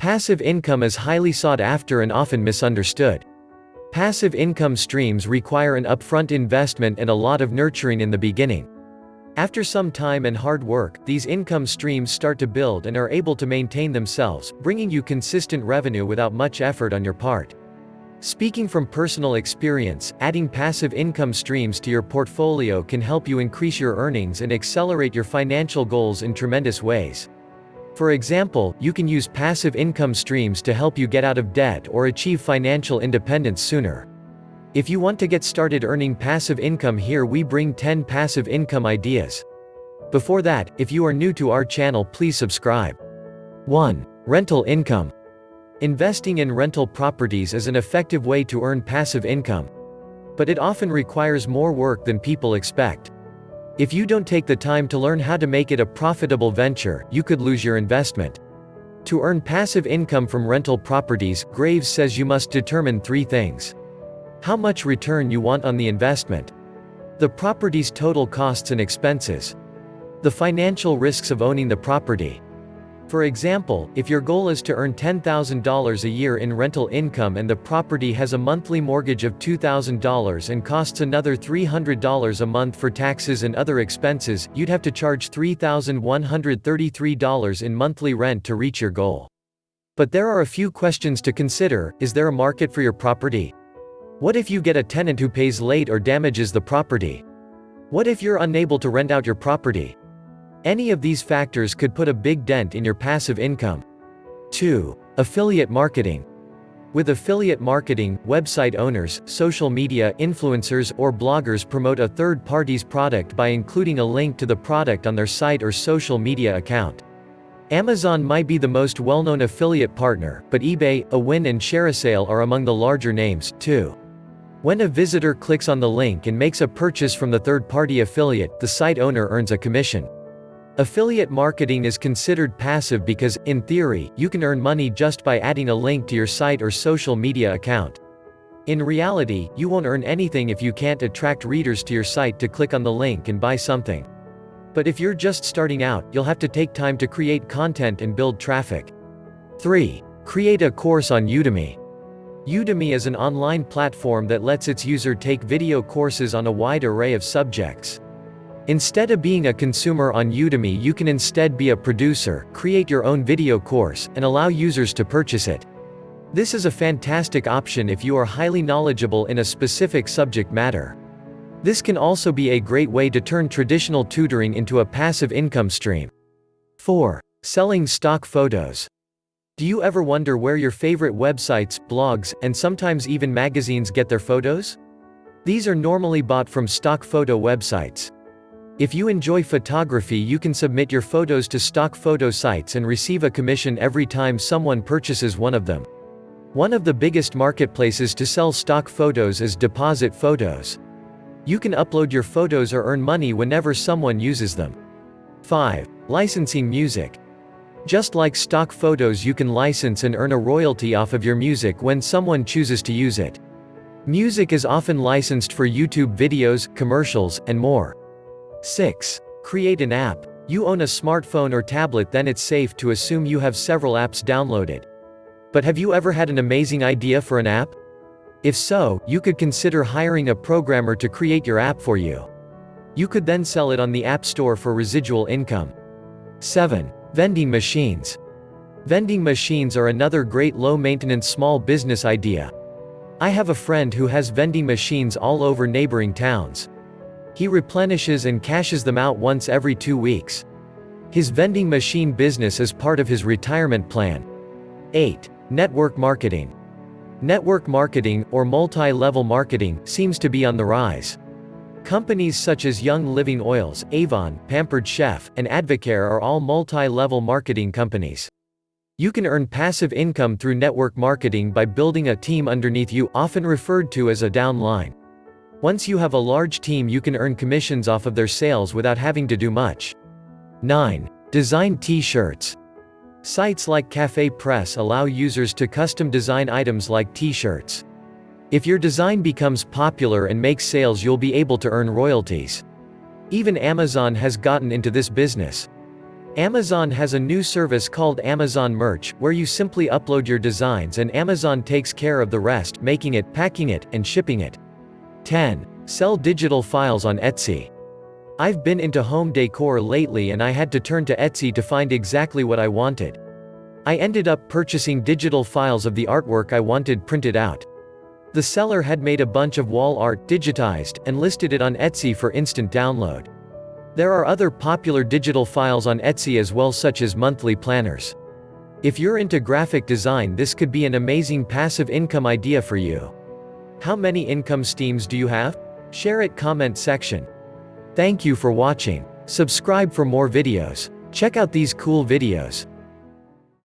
Passive income is highly sought after and often misunderstood. Passive income streams require an upfront investment and a lot of nurturing in the beginning. After some time and hard work, these income streams start to build and are able to maintain themselves, bringing you consistent revenue without much effort on your part. Speaking from personal experience, adding passive income streams to your portfolio can help you increase your earnings and accelerate your financial goals in tremendous ways. For example, you can use passive income streams to help you get out of debt or achieve financial independence sooner. If you want to get started earning passive income, here we bring 10 passive income ideas. Before that, if you are new to our channel, please subscribe. 1. Rental income. Investing in rental properties is an effective way to earn passive income. But it often requires more work than people expect. If you don't take the time to learn how to make it a profitable venture, you could lose your investment. To earn passive income from rental properties, Graves says you must determine 3 things. How much return you want on the investment. The property's total costs and expenses. The financial risks of owning the property. For example, if your goal is to earn $10,000 a year in rental income and the property has a monthly mortgage of $2,000 and costs another $300 a month for taxes and other expenses, you'd have to charge $3,133 in monthly rent to reach your goal. But there are a few questions to consider. Is there a market for your property? What if you get a tenant who pays late or damages the property? What if you're unable to rent out your property? Any of these factors could put a big dent in your passive income. 2. Affiliate marketing. With affiliate marketing, website owners, social media influencers, or bloggers promote a third party's product by including a link to the product on their site or social media account. Amazon might be the most well-known affiliate partner, but eBay, Awin and ShareASale are among the larger names, too. When a visitor clicks on the link and makes a purchase from the third-party affiliate, the site owner earns a commission. Affiliate marketing is considered passive because, in theory, you can earn money just by adding a link to your site or social media account. In reality, you won't earn anything if you can't attract readers to your site to click on the link and buy something. But if you're just starting out, you'll have to take time to create content and build traffic. 3. Create a course on Udemy. Udemy is an online platform that lets its user take video courses on a wide array of subjects. Instead of being a consumer on Udemy, you can instead be a producer, create your own video course, and allow users to purchase it. This is a fantastic option if you are highly knowledgeable in a specific subject matter. This can also be a great way to turn traditional tutoring into a passive income stream. 4. Selling stock photos. Do you ever wonder where your favorite websites, blogs, and sometimes even magazines get their photos? These are normally bought from stock photo websites. If you enjoy photography, you can submit your photos to stock photo sites and receive a commission every time someone purchases one of them. One of the biggest marketplaces to sell stock photos is Deposit Photos. You can upload your photos or earn money whenever someone uses them. 5. Licensing music. Just like stock photos, you can license and earn a royalty off of your music when someone chooses to use it. Music is often licensed for YouTube videos, commercials, and more. 6. Create an app. You own a smartphone or tablet, then it's safe to assume you have several apps downloaded. But have you ever had an amazing idea for an app? If so, you could consider hiring a programmer to create your app for you. You could then sell it on the App Store for residual income. 7. Vending machines. Vending machines are another great low-maintenance small business idea. I have a friend who has vending machines all over neighboring towns. He replenishes and cashes them out once every 2 weeks. His vending machine business is part of his retirement plan. 8. Network marketing. Network marketing, or multi-level marketing, seems to be on the rise. Companies such as Young Living Oils, Avon, Pampered Chef, and Advocare are all multi-level marketing companies. You can earn passive income through network marketing by building a team underneath you, often referred to as a downline. Once you have a large team, you can earn commissions off of their sales without having to do much. 9. Design T-shirts. Sites like Cafe Press allow users to custom design items like T-shirts. If your design becomes popular and makes sales, you'll be able to earn royalties. Even Amazon has gotten into this business. Amazon has a new service called Amazon Merch, where you simply upload your designs and Amazon takes care of the rest, making it, packing it, and shipping it. 10. Sell digital files on Etsy. I've been into home decor lately and I had to turn to Etsy to find exactly what I wanted. I ended up purchasing digital files of the artwork I wanted printed out. The seller had made a bunch of wall art, digitized, and listed it on Etsy for instant download. There are other popular digital files on Etsy as well, such as monthly planners. If you're into graphic design, this could be an amazing passive income idea for you. How many income streams do you have? Share it comment section. Thank you for watching. Subscribe for more videos. Check out these cool videos.